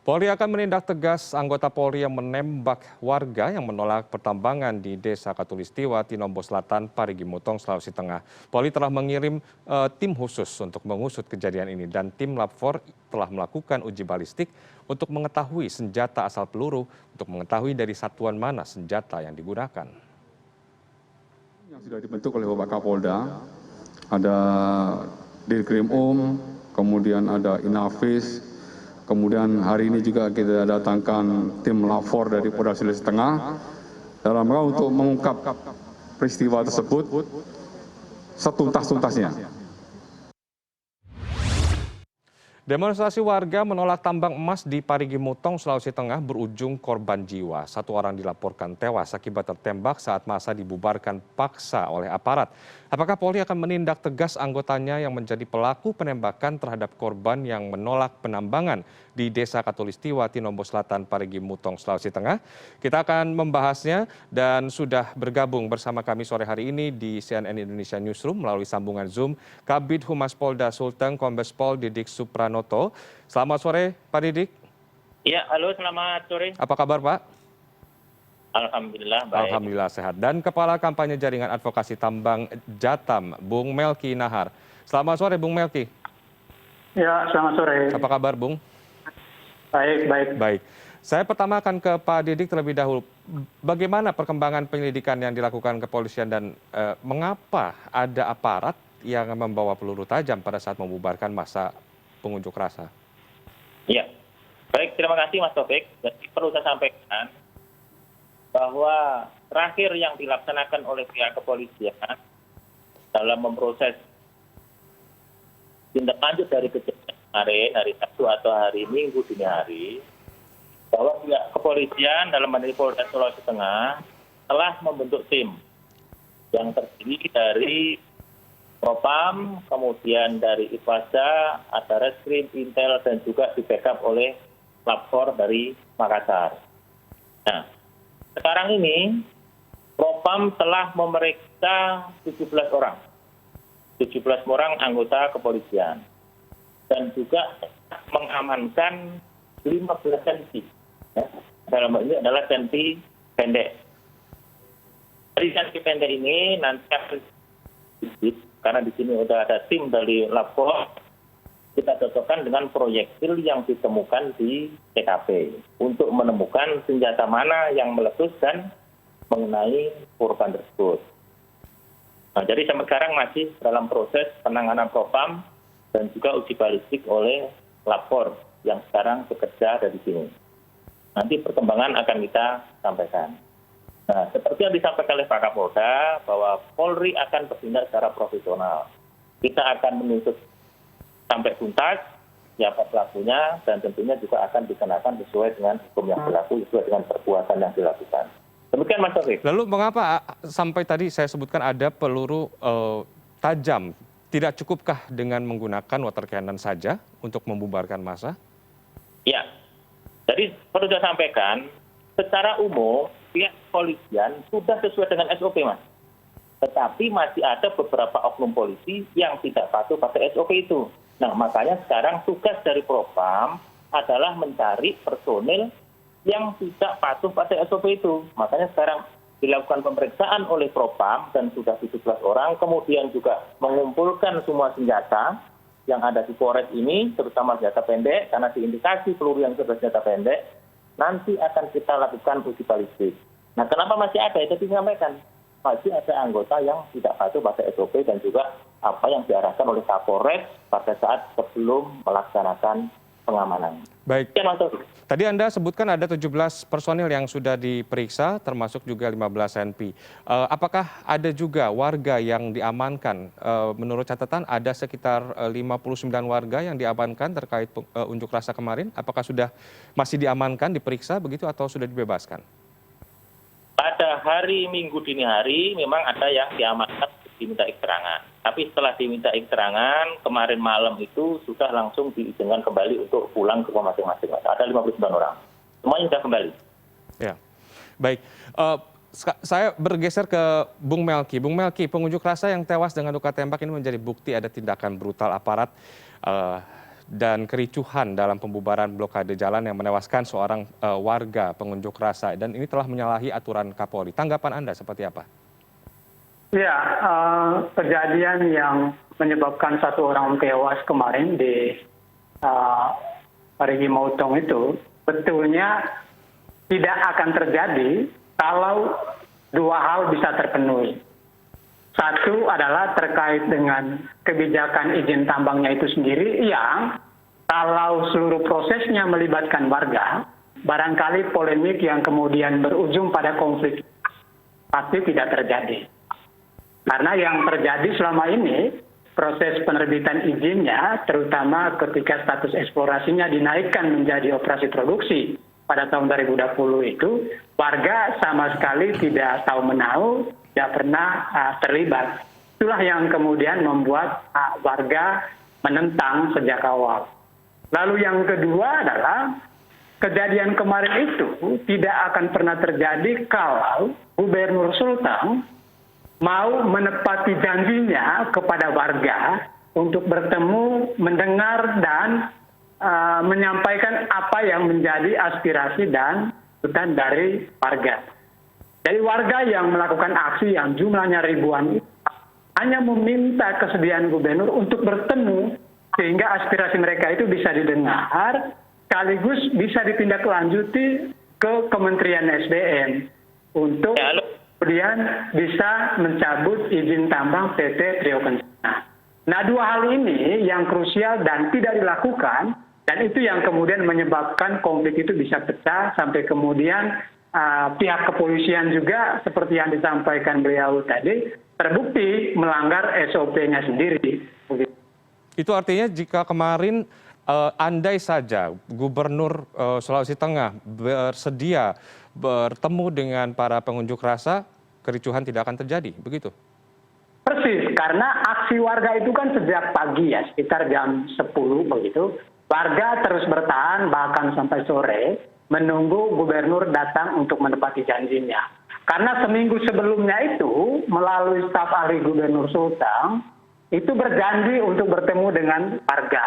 Polri akan menindak tegas anggota Polri yang menembak warga yang menolak pertambangan di Desa Katulistiwa, Tinombo Selatan, Parigi Mutong, Sulawesi Tengah. Polri telah mengirim tim khusus untuk mengusut kejadian ini dan tim Lab 4 telah melakukan uji balistik untuk mengetahui senjata asal peluru, untuk mengetahui dari satuan mana senjata yang digunakan. Yang sudah dibentuk oleh Bapak Kapolda, ada Dirkrim kemudian ada Inavis. Kemudian hari ini juga kita datangkan tim Lab 4 dari Polda Sulawesi Tengah dalam rangka untuk mengungkap peristiwa tersebut setuntas-tuntasnya. Demonstrasi warga menolak tambang emas di Parigi Mutong, Sulawesi Tengah berujung korban jiwa. Satu orang dilaporkan tewas akibat tertembak saat massa dibubarkan paksa oleh aparat. Apakah Polri akan menindak tegas anggotanya yang menjadi pelaku penembakan terhadap korban yang menolak penambangan di Desa Katulistiwa, Tinombo Selatan, Parigi Mutong, Sulawesi Tengah? Kita akan membahasnya dan sudah bergabung bersama kami sore hari ini di CNN Indonesia Newsroom melalui sambungan Zoom Kabid Humas Polda Sulteng Kombes Pol Didik Supranoto. Selamat sore Pak Didik. Ya, halo, selamat sore. Apa kabar Pak? Alhamdulillah baik. Alhamdulillah sehat. Dan Kepala Kampanye Jaringan Advokasi Tambang Jatam, Bung Melki Nahar. Selamat sore Bung Melki. Ya, selamat sore. Apa kabar Bung? Baik. Baik. Saya pertama akan ke Pak Didik terlebih dahulu. Bagaimana perkembangan penyelidikan yang dilakukan kepolisian dan mengapa ada aparat yang membawa peluru tajam pada saat membubarkan massa pengunjuk rasa? Ya, baik, terima kasih Mas Taufik. Jadi perlu saya sampaikan bahwa terakhir yang dilaksanakan oleh pihak kepolisian dalam memproses tindak lanjut dari kejadian kemarin, hari Sabtu atau hari Minggu dini hari, bahwa pihak kepolisian dalam hal ini Polda Sulawesi Tengah telah membentuk tim yang terdiri dari Propam, kemudian dari Itwasa, ada Reskrim, Intel, dan juga di backup oleh Lab 4 dari Makassar. Nah, sekarang ini Propam telah memeriksa 17 orang. 17 orang anggota kepolisian. Dan juga mengamankan 15 senpi. Ya, dalam hal ini adalah senpi pendek. Dari senpi pendek ini nanti akan karena di sini sudah ada tim dari Lab 4, kita cocokkan dengan proyektil yang ditemukan di TKP untuk menemukan senjata mana yang meletus dan mengenai korban tersebut. Nah, jadi sampai sekarang masih dalam proses penanganan Propam dan juga uji balistik oleh Lab 4 yang sekarang bekerja dari sini. Nanti perkembangan akan kita sampaikan. Nah, seperti yang disampaikan oleh Pak Kapolda, bahwa Polri akan bertindak secara profesional. Kita akan menuntut sampai tuntas siapa pelakunya dan tentunya juga akan dikenakan sesuai dengan hukum yang berlaku, sesuai dengan perbuatan yang dilakukan. Demikian Mas Taufik. Lalu mengapa sampai tadi saya sebutkan ada peluru tajam? Tidak cukupkah dengan menggunakan water cannon saja untuk membubarkan massa? Ya, jadi perlu saya sampaikan, secara umum pihak kepolisian sudah sesuai dengan SOP, Mas. Tetapi masih ada beberapa oknum polisi yang tidak patuh pada SOP itu. Nah, makanya sekarang tugas dari Propam adalah mencari personil yang tidak patuh pada SOP itu. Makanya sekarang dilakukan pemeriksaan oleh Propam dan sudah 17 orang, kemudian juga mengumpulkan semua senjata yang ada di Polres ini, terutama senjata pendek, karena diindikasi peluru yang sudah senjata pendek, nanti akan kita lakukan uji balistik. Nah, kenapa masih ada? Itu disampaikan. Masih ada anggota yang tidak patuh pada SOP dan juga apa yang diarahkan oleh Kapolres pada saat sebelum melaksanakan pengamanan. Baik. Tadi Anda sebutkan ada 17 personil yang sudah diperiksa, termasuk juga 15 senpi. Apakah ada juga warga yang diamankan? Menurut catatan ada sekitar 59 warga yang diamankan terkait unjuk rasa kemarin. Apakah sudah masih diamankan, diperiksa begitu atau sudah dibebaskan? Pada hari Minggu dini hari memang ada yang diamankan diminta keterangan. Tapi setelah diminta keterangan, kemarin malam itu sudah langsung diizinkan kembali untuk pulang ke rumah masing-masing. Ada 59 orang. Semuanya sudah kembali. Ya, baik. Saya bergeser ke Bung Melki. Bung Melki, pengunjuk rasa yang tewas dengan luka tembak ini menjadi bukti ada tindakan brutal aparat dan kericuhan dalam pembubaran blokade jalan yang menewaskan seorang warga pengunjuk rasa dan ini telah menyalahi aturan Kapolri. Tanggapan Anda seperti apa? Ya, kejadian yang menyebabkan satu orang tewas kemarin di Parigi Motong itu betulnya tidak akan terjadi kalau dua hal bisa terpenuhi. Satu adalah terkait dengan kebijakan izin tambangnya itu sendiri yang kalau seluruh prosesnya melibatkan warga, barangkali polemik yang kemudian berujung pada konflik pasti tidak terjadi. Karena yang terjadi selama ini, proses penerbitan izinnya, terutama ketika status eksplorasinya dinaikkan menjadi operasi produksi pada tahun 2020 itu, warga sama sekali tidak tahu menahu, tidak pernah terlibat. Itulah yang kemudian membuat warga menentang sejak awal. Lalu yang kedua adalah kejadian kemarin itu tidak akan pernah terjadi kalau Gubernur Sulteng mau menepati janjinya kepada warga untuk bertemu, mendengar, dan menyampaikan apa yang menjadi aspirasi dan tuntutan dari warga. Jadi warga yang melakukan aksi yang jumlahnya ribuan itu hanya meminta kesediaan gubernur untuk bertemu sehingga aspirasi mereka itu bisa didengar, sekaligus bisa ditindaklanjuti ke Kementerian SDM untuk kemudian bisa mencabut izin tambang PT Trio Kencana. Nah, dua hal ini yang krusial dan tidak dilakukan, dan itu yang kemudian menyebabkan konflik itu bisa pecah sampai kemudian pihak kepolisian juga seperti yang disampaikan beliau tadi terbukti melanggar SOP-nya sendiri. Itu artinya jika kemarin andai saja Gubernur Sulawesi Tengah bersedia bertemu dengan para pengunjuk rasa, kericuhan tidak akan terjadi, begitu? Persis, karena aksi warga itu kan sejak pagi ya, sekitar jam 10 begitu. Warga terus bertahan bahkan sampai sore menunggu gubernur datang untuk menepati janjinya. Karena seminggu sebelumnya itu melalui staf ahli Gubernur Sulteng itu berjanji untuk bertemu dengan warga.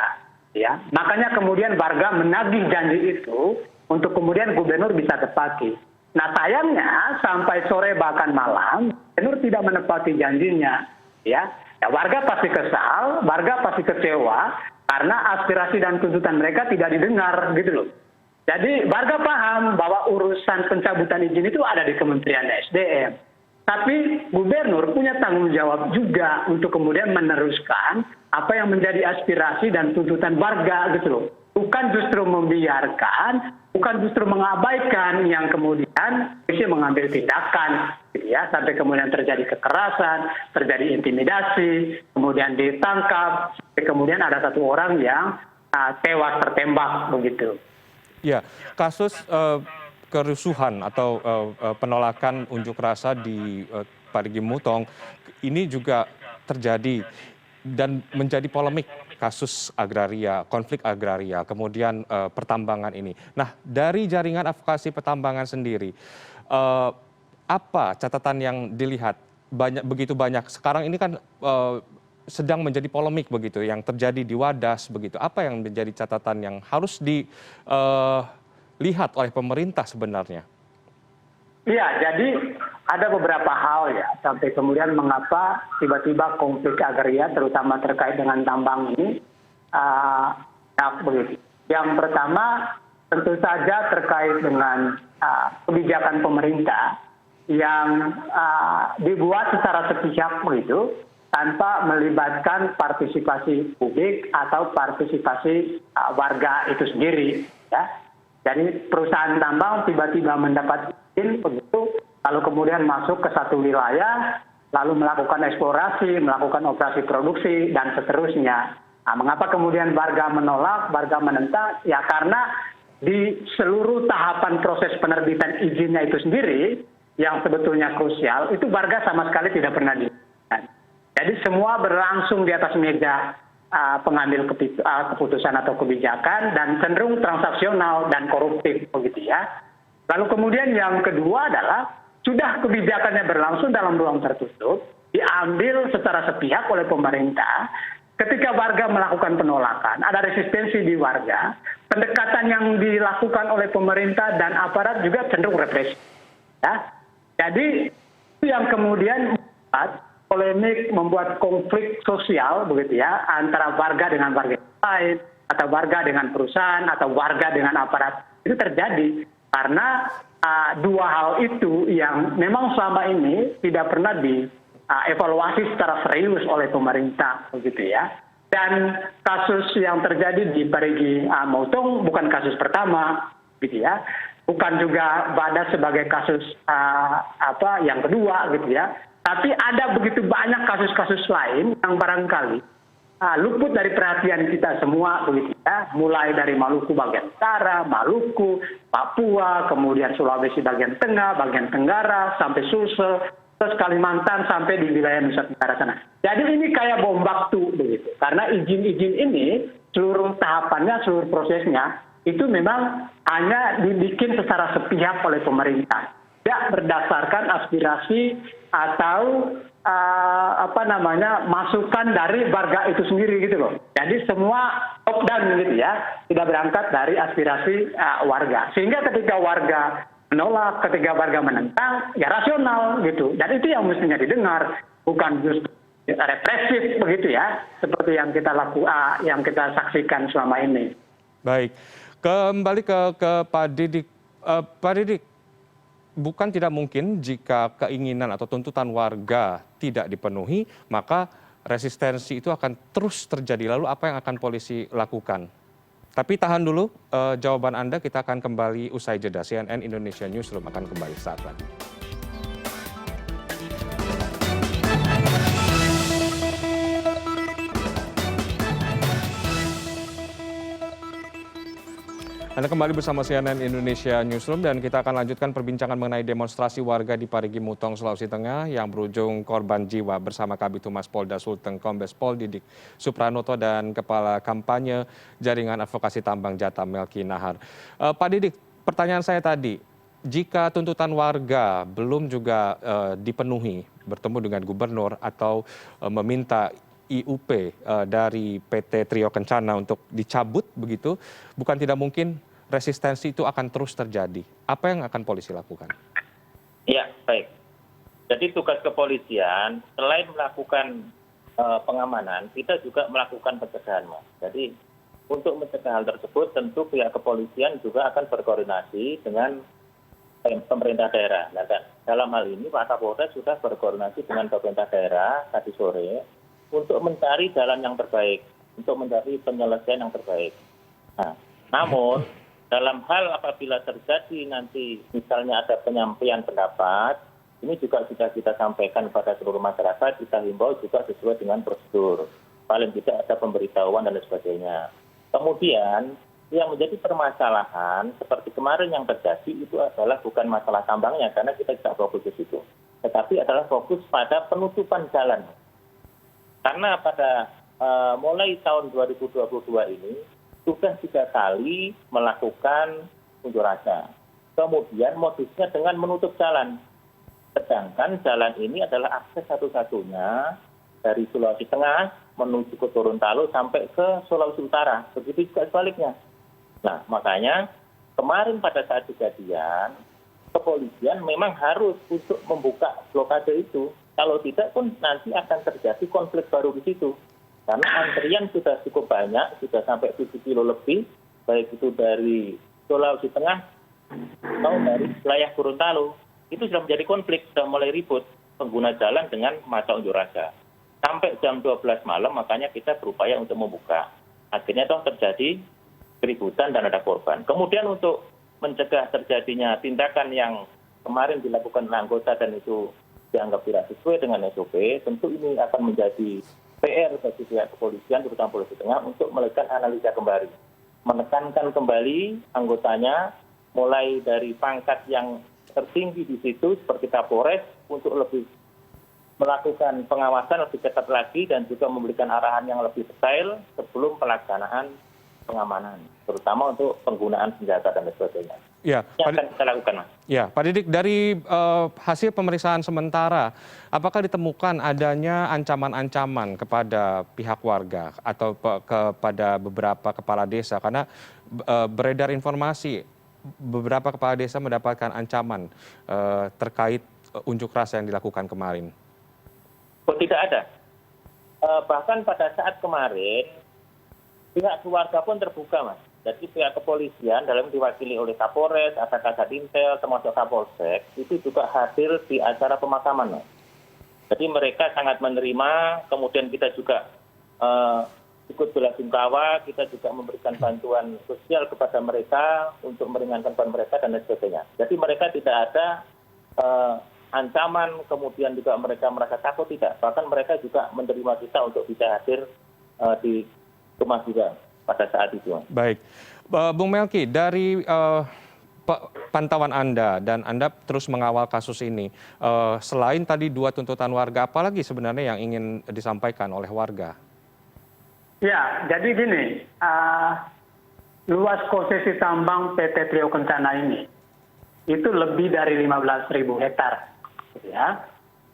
Ya, makanya kemudian warga menagih janji itu untuk kemudian gubernur bisa tepati. Nah sayangnya sampai sore bahkan malam gubernur tidak menepati janjinya. Ya, warga pasti kesal, warga pasti kecewa karena aspirasi dan tuntutan mereka tidak didengar gitu loh. Jadi warga paham bahwa urusan pencabutan izin itu ada di Kementerian SDM. Tapi gubernur punya tanggung jawab juga untuk kemudian meneruskan apa yang menjadi aspirasi dan tuntutan warga gitu loh. Bukan justru membiarkan, bukan justru mengabaikan yang kemudian bisa mengambil tindakan gitu ya, sampai kemudian terjadi kekerasan, terjadi intimidasi, kemudian ditangkap, sampai kemudian ada satu orang yang tewas tertembak begitu. Ya, kasus kerusuhan atau penolakan unjuk rasa di Parigi Motong ini juga terjadi dan menjadi polemik kasus agraria, konflik agraria, kemudian pertambangan ini. Nah, dari jaringan advokasi pertambangan sendiri, apa catatan yang dilihat? Begitu banyak. Sekarang ini kan sedang menjadi polemik begitu, yang terjadi di Wadas begitu. Apa yang menjadi catatan yang harus dilihat oleh pemerintah sebenarnya? Iya, jadi ada beberapa hal ya, sampai kemudian mengapa tiba-tiba konflik agraria terutama terkait dengan tambang ini begitu. Yang pertama tentu saja terkait dengan kebijakan pemerintah yang dibuat secara sepihak begitu, tanpa melibatkan partisipasi publik atau partisipasi warga itu sendiri. Ya. Jadi perusahaan tambang tiba-tiba mendapat izin begitu, lalu kemudian masuk ke satu wilayah, lalu melakukan eksplorasi, melakukan operasi produksi, dan seterusnya. Nah, mengapa kemudian warga menolak, warga menentang? Ya karena di seluruh tahapan proses penerbitan izinnya itu sendiri, yang sebetulnya krusial, itu warga sama sekali tidak pernah dilibatkan. Jadi semua berlangsung di atas meja pengambil keputusan atau kebijakan dan cenderung transaksional dan koruptif begitu ya. Lalu kemudian yang kedua adalah sudah kebijakannya berlangsung dalam ruang tertutup, diambil secara sepihak oleh pemerintah, ketika warga melakukan penolakan, ada resistensi di warga, pendekatan yang dilakukan oleh pemerintah dan aparat juga cenderung represif. Ya. Jadi itu yang kemudian membuat polemik, membuat konflik sosial begitu ya, antara warga dengan warga lain, atau warga dengan perusahaan, atau warga dengan aparat. Itu terjadi karena dua hal itu yang memang selama ini tidak pernah dievaluasi secara serius oleh pemerintah begitu ya. Dan kasus yang terjadi di Parigi Motong bukan kasus pertama gitu ya. Bukan juga Badas sebagai kasus yang kedua gitu ya. Tapi ada begitu banyak kasus-kasus lain yang barangkali luput dari perhatian kita semua begitu ya, mulai dari Maluku bagian utara, Maluku, Papua, kemudian Sulawesi bagian tengah, bagian tenggara, sampai Sulsel, terus Kalimantan sampai di wilayah Nusa Tenggara sana. Jadi ini kayak bom waktu begitu, karena izin-izin ini seluruh tahapannya, seluruh prosesnya itu memang hanya dibikin secara sepihak oleh pemerintah, tidak berdasarkan aspirasi atau masukan dari warga itu sendiri gitu loh. Jadi semua top down gitu ya, tidak berangkat dari aspirasi warga. Sehingga ketika warga menolak, ketika warga menentang, ya rasional gitu. Dan itu yang mestinya didengar, bukan justru represif begitu ya, seperti yang kita saksikan selama ini. Baik, kembali ke Pak Didik. Pak Didik, bukan tidak mungkin jika keinginan atau tuntutan warga tidak dipenuhi, maka resistensi itu akan terus terjadi. Lalu apa yang akan polisi lakukan? Tapi tahan dulu jawaban Anda, kita akan kembali usai jeda. CNN Indonesia Newsroom akan kembali saat lagi. Anda kembali bersama CNN Indonesia Newsroom dan kita akan lanjutkan perbincangan mengenai demonstrasi warga di Parigi Mutong, Sulawesi Tengah yang berujung korban jiwa bersama Kabid Humas Polda Sulteng Kombes Pol Didik Supranoto dan Kepala Kampanye Jaringan Advokasi Tambang Jatam Melki Nahar. Pak Didik, pertanyaan saya tadi, jika tuntutan warga belum juga dipenuhi, bertemu dengan gubernur atau meminta IUP dari PT Trio Kencana untuk dicabut begitu, bukan tidak mungkin resistensi itu akan terus terjadi. Apa yang akan polisi lakukan? Ya, baik. Jadi tugas kepolisian selain melakukan pengamanan, kita juga melakukan pencegahan, Mas. Jadi untuk mencegah hal tersebut, tentu pihak kepolisian juga akan berkoordinasi dengan pemerintah daerah. Nah, dalam hal ini Pak Kapolres sudah berkoordinasi dengan pemerintah daerah tadi sore untuk mencari jalan yang terbaik, untuk mencari penyelesaian yang terbaik. Nah, namun dalam hal apabila terjadi nanti misalnya ada penyampaian pendapat, ini juga sudah kita sampaikan kepada seluruh masyarakat, kita himbau juga sesuai dengan prosedur. Paling tidak ada pemberitahuan dan lain sebagainya. Kemudian yang menjadi permasalahan seperti kemarin yang terjadi itu adalah bukan masalah tambangnya karena kita tidak fokus di situ, tetapi adalah fokus pada penutupan jalan. Karena pada mulai tahun 2022 ini sudah 3 kali melakukan unjuk rasa. Kemudian modusnya dengan menutup jalan. Sedangkan jalan ini adalah akses satu-satunya dari Sulawesi Tengah menuju ke Gorontalo sampai ke Sulawesi Utara. Begitu juga sebaliknya. Nah, makanya kemarin pada saat kejadian, kepolisian memang harus untuk membuka blokade itu. Kalau tidak pun nanti akan terjadi konflik baru di situ. Karena antrian sudah cukup banyak, sudah sampai 7 kilo lebih, baik itu dari Sulawesi Tengah atau dari wilayah Gorontalo. Itu sudah menjadi konflik, sudah mulai ribut pengguna jalan dengan masa unjuk rasa. Sampai jam 12 malam, makanya kita berupaya untuk membuka. Akhirnya toh terjadi keributan dan ada korban. Kemudian untuk mencegah terjadinya tindakan yang kemarin dilakukan oleh anggota dan itu dianggap tidak sesuai dengan SOP, tentu ini akan menjadi PR bagi pihak kepolisian, terutama Polisi Tengah, untuk melakukan analisa kembali. Menekankan kembali anggotanya, mulai dari pangkat yang tertinggi di situ, seperti Kapolres, untuk lebih melakukan pengawasan lebih ketat lagi dan juga memberikan arahan yang lebih detail sebelum pelaksanaan pengamanan, terutama untuk penggunaan senjata dan sebagainya. Ya, Ini akan kita lakukan, Mas. ya, Pak Didik, dari hasil pemeriksaan sementara, apakah ditemukan adanya ancaman-ancaman kepada pihak warga atau kepada beberapa kepala desa? Karena beredar informasi beberapa kepala desa mendapatkan ancaman terkait unjuk rasa yang dilakukan kemarin. Oh, tidak ada. Bahkan pada saat kemarin, pihak keluarga pun terbuka, Mas. Jadi pihak kepolisian dalam diwakili oleh Kapolres, Kasat Intel, termasuk Kapolsek, itu juga hadir di acara pemakaman, Mas. Jadi mereka sangat menerima, kemudian kita juga ikut belasungkawa, kita juga memberikan bantuan sosial kepada mereka untuk meringankan beban mereka dan lain sebagainya. Jadi mereka tidak ada ancaman, kemudian juga mereka merasa takut, tidak. Bahkan mereka juga menerima kita untuk bisa hadir di rumah juga pada saat itu. Baik, Bung Melki, dari pantauan Anda dan Anda terus mengawal kasus ini, selain tadi 2 tuntutan warga, apalagi sebenarnya yang ingin disampaikan oleh warga? Ya, jadi gini, luas konsesi tambang PT Trio Kencana ini itu lebih dari 15.000 hektar. Ya.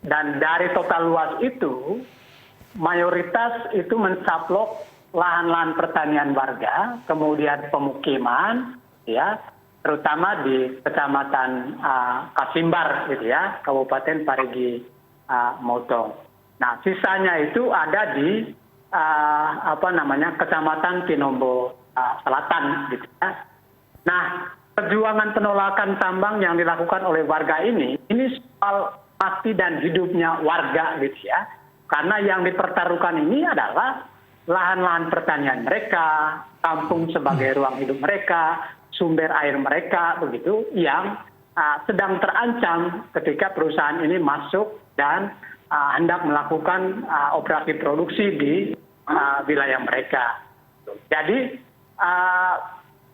Dan dari total luas itu, mayoritas itu mencaplok lahan-lahan pertanian warga, kemudian pemukiman, ya, terutama di Kecamatan Kasimbar, gitu ya, Kabupaten Parigi Motong. Nah, sisanya itu ada di Kecamatan Kinombo Selatan, gitu ya. Nah, perjuangan penolakan tambang yang dilakukan oleh warga ini soal mati dan hidupnya warga, gitu ya. Karena yang dipertaruhkan ini adalah lahan-lahan pertanian mereka, kampung sebagai ruang hidup mereka, sumber air mereka, begitu, yang sedang terancam ketika perusahaan ini masuk dan hendak melakukan operasi produksi di wilayah mereka. Jadi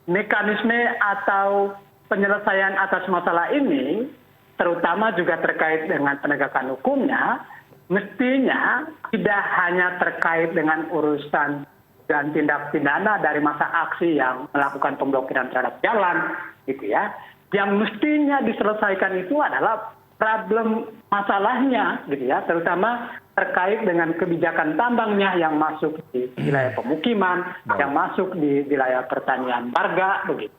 mekanisme atau penyelesaian atas masalah ini, terutama juga terkait dengan penegakan hukumnya, mestinya tidak hanya terkait dengan urusan dan tindak pidana dari masa aksi yang melakukan pemblokiran terhadap jalan, gitu ya. Yang mestinya diselesaikan itu adalah problem masalahnya, gitu ya, terutama terkait dengan kebijakan tambangnya yang masuk di wilayah pemukiman, yang masuk di wilayah pertanian warga, begitu.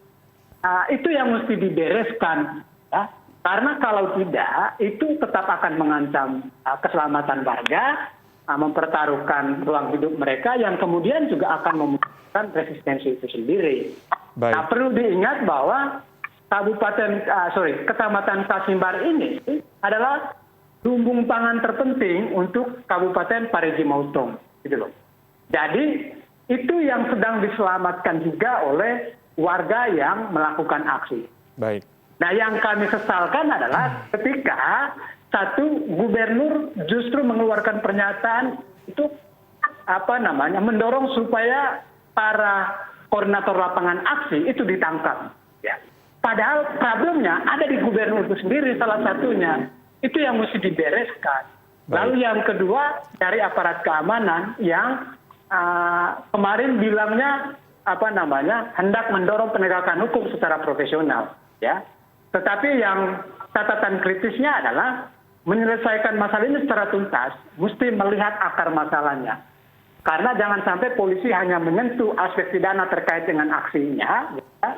Itu yang mesti dibereskan, ya. Karena kalau tidak, itu tetap akan mengancam keselamatan warga, mempertaruhkan ruang hidup mereka, yang kemudian juga akan memunculkan resistensi itu sendiri. Baik. Nah, perlu diingat bahwa Kecamatan Kasimbar ini adalah lumbung pangan terpenting untuk Kabupaten Parigi Motong, gitu loh. Jadi itu yang sedang diselamatkan juga oleh warga yang melakukan aksi. Baik. Nah, yang kami sesalkan adalah ketika satu gubernur justru mengeluarkan pernyataan itu mendorong supaya para koordinator lapangan aksi itu ditangkap. Ya. Padahal problemnya ada di gubernur itu sendiri salah satunya. Itu yang mesti dibereskan. Lalu yang kedua dari aparat keamanan yang kemarin bilangnya hendak mendorong penegakan hukum secara profesional, ya. Tetapi yang catatan kritisnya adalah menyelesaikan masalah ini secara tuntas, mesti melihat akar masalahnya. Karena jangan sampai polisi hanya menyentuh aspek pidana terkait dengan aksinya, ya,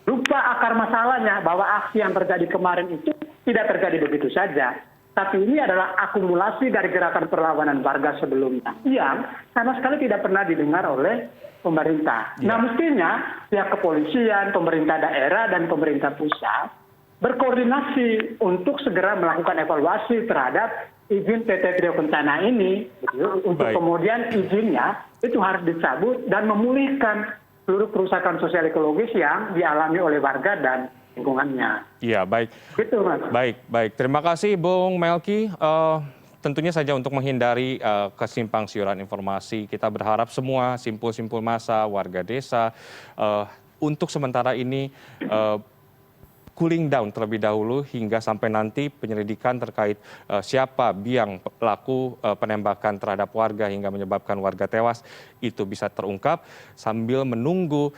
lupa akar masalahnya bahwa aksi yang terjadi kemarin itu tidak terjadi begitu saja. Tapi ini adalah akumulasi dari gerakan perlawanan warga sebelumnya yang sama sekali tidak pernah didengar oleh pemerintah. Ya. Nah, mestinya pihak kepolisian, pemerintah daerah, dan pemerintah pusat berkoordinasi untuk segera melakukan evaluasi terhadap izin PT Trio Kencana ini, gitu, untuk kemudian izinnya itu harus dicabut dan memulihkan seluruh kerusakan sosial ekologis yang dialami oleh warga dan lingkungannya. Iya, baik. Gitu, Mas. Baik. Terima kasih, Bung Melki. Tentunya saja untuk menghindari kesimpang siuran informasi, kita berharap semua simpul-simpul massa, warga desa, untuk sementara ini cooling down terlebih dahulu hingga sampai nanti penyelidikan terkait siapa biang pelaku penembakan terhadap warga hingga menyebabkan warga tewas itu bisa terungkap sambil menunggu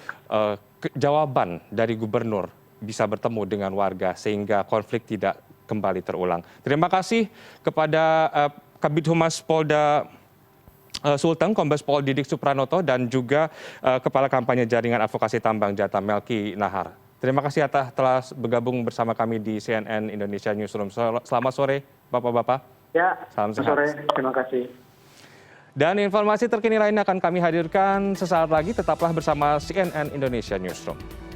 jawaban dari gubernur bisa bertemu dengan warga sehingga konflik tidak kembali terulang. Terima kasih kepada Kabid Humas Polda Sulteng, Kombes Pol Didik Supranoto, dan juga Kepala Kampanye Jaringan Advokasi Tambang Jatah Melki Nahar. Terima kasih atas telah bergabung bersama kami di CNN Indonesia Newsroom. Selamat sore, Bapak-Bapak. Ya, salam sehat. sore. Terima kasih. Dan informasi terkini lainnya akan kami hadirkan sesaat lagi. Tetaplah bersama CNN Indonesia Newsroom.